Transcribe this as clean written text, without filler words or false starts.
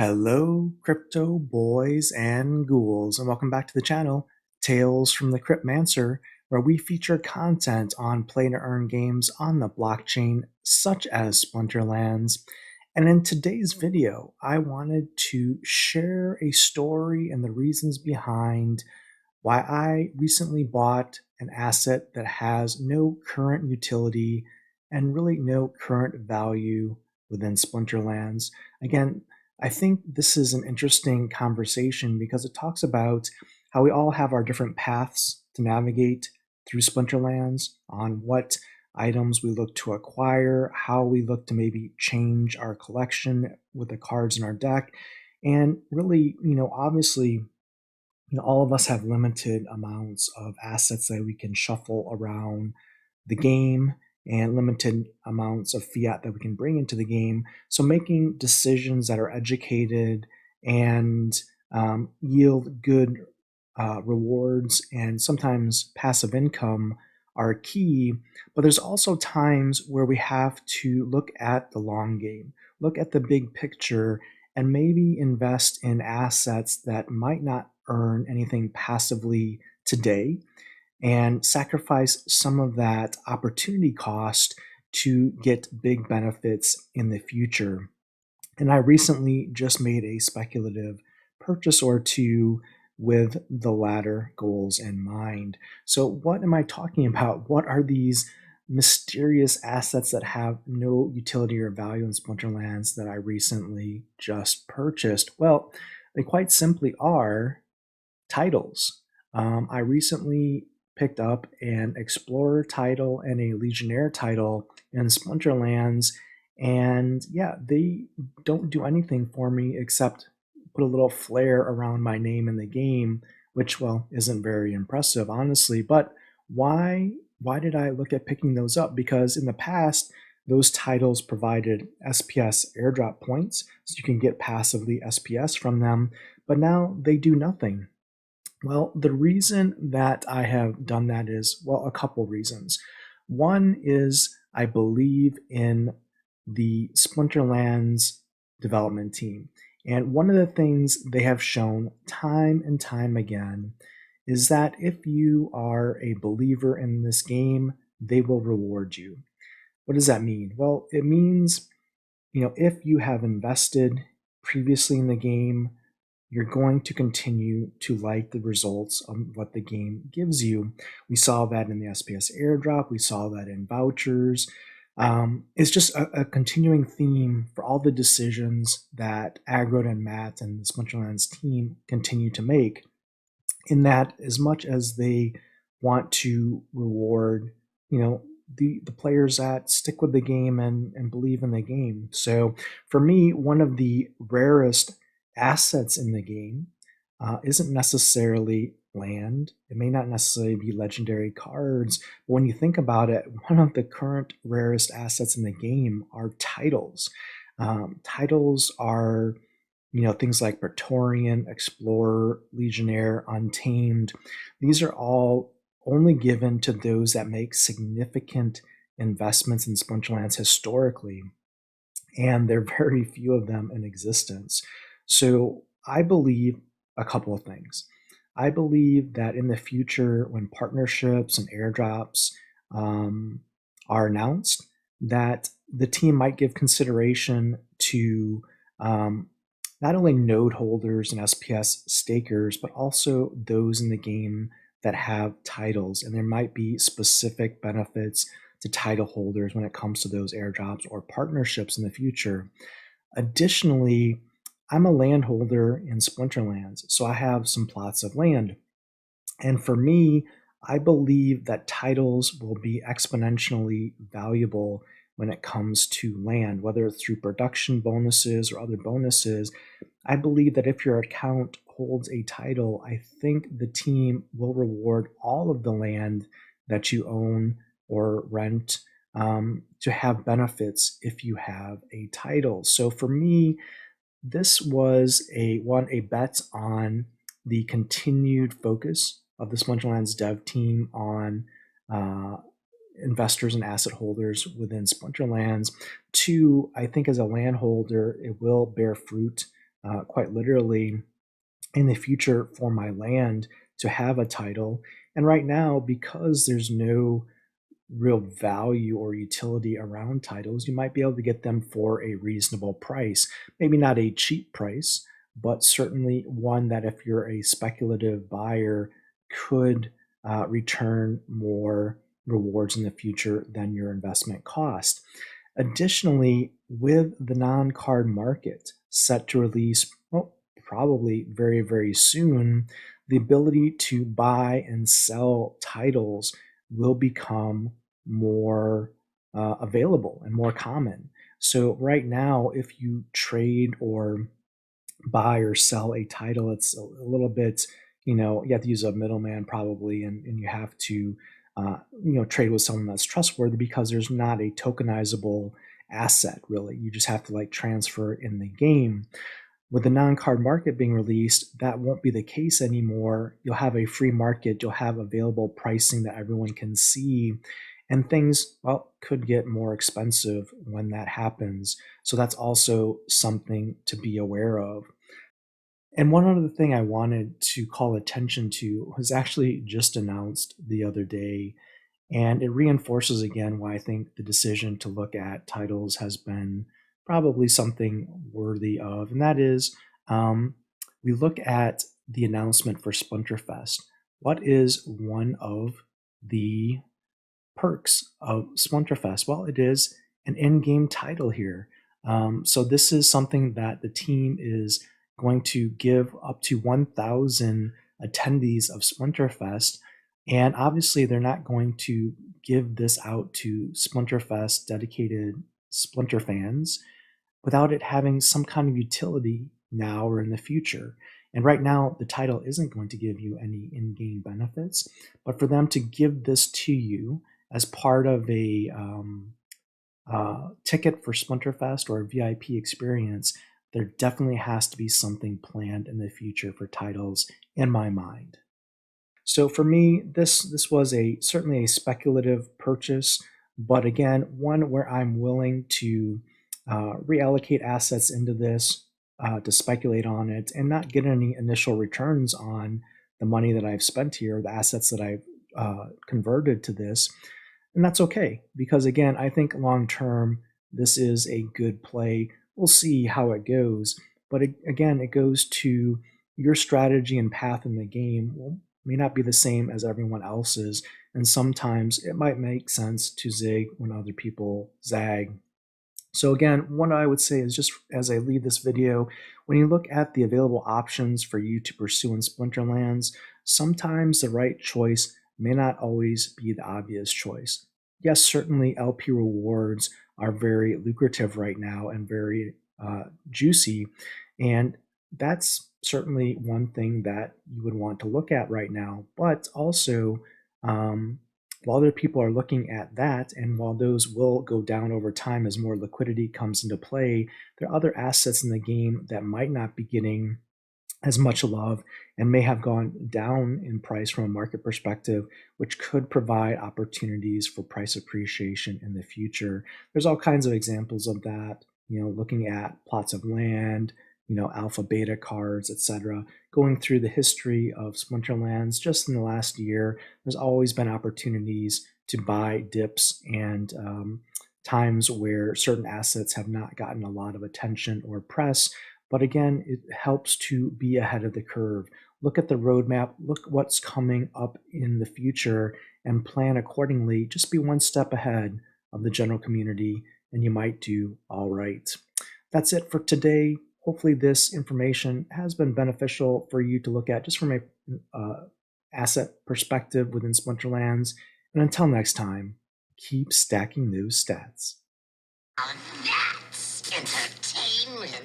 Hello, crypto boys and ghouls, and welcome back to the channel, Tales from the Cryptmancer, where we feature content on play-to-earn games on the blockchain, such as Splinterlands. And in today's video, I wanted to share a story and the reasons behind why I recently bought an asset that has no current utility and really no current value within Splinterlands. Again, I think this is an interesting conversation because it talks about how we all have our different paths to navigate through Splinterlands, on what items we look to acquire, how we look to maybe change our collection with the cards in our deck, and really, obviously, all of us have limited amounts of assets that we can shuffle around the game and limited amounts of fiat that we can bring into the game. So making decisions that are educated and yield good rewards and sometimes passive income are key. But there's also times where we have to look at the long game, look at the big picture, and maybe invest in assets that might not earn anything passively today and sacrifice some of that opportunity cost to get big benefits in the future. And I recently just made a speculative purchase or two with the latter goals in mind. So, what am I talking about? What are these mysterious assets that have no utility or value in Splinterlands that I recently just purchased? Well, they quite simply are titles. I recently picked up an Explorer title and a Legionnaire title in Splinterlands, and yeah, they don't do anything for me except put a little flair around my name in the game, which, well, isn't very impressive, honestly. But why did I look at picking those up? Because in the past, those titles provided SPS airdrop points, so you can get passively SPS from them, but now they do nothing. Well, the reason that I have done that is, well, a couple reasons. One is I believe in the Splinterlands development team. And one of the things they have shown time and time again is that if you are a believer in this game, they will reward you. What does that mean? Well, it means, if you have invested previously in the game, you're going to continue to like the results of what the game gives you. We saw that in the SPS airdrop. We saw that in vouchers. It's just a continuing theme for all the decisions that Agrod and Matt and the Splinterlands team continue to make, in that as much as they want to reward, the players that stick with the game and believe in the game. So for me, one of the rarest assets in the game isn't necessarily land. It may not necessarily be legendary cards, but when you think about it, one of the current rarest assets in the game are titles. Titles are, things like Praetorian, Explorer, Legionnaire, Untamed. These are all only given to those that make significant investments in Splinterlands historically, and there are very few of them in existence. So I believe a couple of things. I believe that in the future, when partnerships and airdrops are announced, that the team might give consideration to not only node holders and SPS stakers, but also those in the game that have titles. And there might be specific benefits to title holders when it comes to those airdrops or partnerships in the future. Additionally, I'm a landholder in Splinterlands, so I have some plots of land. And for me, I believe that titles will be exponentially valuable when it comes to land, whether through production bonuses or other bonuses. I believe that if your account holds a title, I think the team will reward all of the land that you own or rent to have benefits if you have a title. So for me, this was a bet on the continued focus of the Splinterlands dev team on investors and asset holders within Splinterlands. Two, I think as a landholder, it will bear fruit quite literally in the future for my land to have a title. And right now, because there's no real value or utility around titles, you might be able to get them for a reasonable price. Maybe not a cheap price, but certainly one that if you're a speculative buyer could return more rewards in the future than your investment cost. Additionally, with the non-card market set to release, well, probably very, very soon, the ability to buy and sell titles will become more available and more common. So right now, if you trade or buy or sell a title, it's a little bit, you have to use a middleman probably, and you have to, trade with someone that's trustworthy because there's not a tokenizable asset really. You just have to like transfer in the game. With the non-card market being released, that won't be the case anymore. You'll have a free market, you'll have available pricing that everyone can see, and things, well, could get more expensive when that happens. So that's also something to be aware of. And one other thing I wanted to call attention to was actually just announced the other day, and it reinforces again why I think the decision to look at titles has been probably something worthy of. And that is, um, we look at the announcement for Splinterfest. What is one of the perks of Splinterfest? Well, it is an in-game title here. So this is something that the team is going to give up to 1,000 attendees of Splinterfest. And obviously, they're not going to give this out to Splinterfest dedicated Splinter fans without it having some kind of utility now or in the future. And right now, the title isn't going to give you any in game benefits, but for them to give this to you as part of a ticket for Splinterfest or a VIP experience, there definitely has to be something planned in the future for titles in my mind. So for me, this was a certainly a speculative purchase, but again, one where I'm willing to reallocate assets into this to speculate on it and not get any initial returns on the money that I've spent here, the assets that I've converted to this. And that's okay because again, I think long term this is a good play. We'll see how it goes, but again, it goes to your strategy and path in the game may not be the same as everyone else's, and sometimes it might make sense to zig when other people zag. So again, what I would say is just as I leave this video, when you look at the available options for you to pursue in Splinterlands, sometimes the right choice may not always be the obvious choice. Yes, certainly LP rewards are very lucrative right now and very juicy, and that's certainly one thing that you would want to look at right now. But also, um, while other people are looking at that, and while those will go down over time as more liquidity comes into play, there are other assets in the game that might not be getting as much love and may have gone down in price from a market perspective, which could provide opportunities for price appreciation in the future. There's all kinds of examples of that, looking at plots of land, alpha beta cards, etc. Going through the history of Splinterlands just in the last year, there's always been opportunities to buy dips and times where certain assets have not gotten a lot of attention or press. But again, it helps to be ahead of the curve. Look at the roadmap, look what's coming up in the future, and plan accordingly. Just be one step ahead of the general community, and you might do all right. That's it for today. Hopefully, this information has been beneficial for you to look at just from a asset perspective within Splinterlands. And until next time, keep stacking those stats. That's entertainment.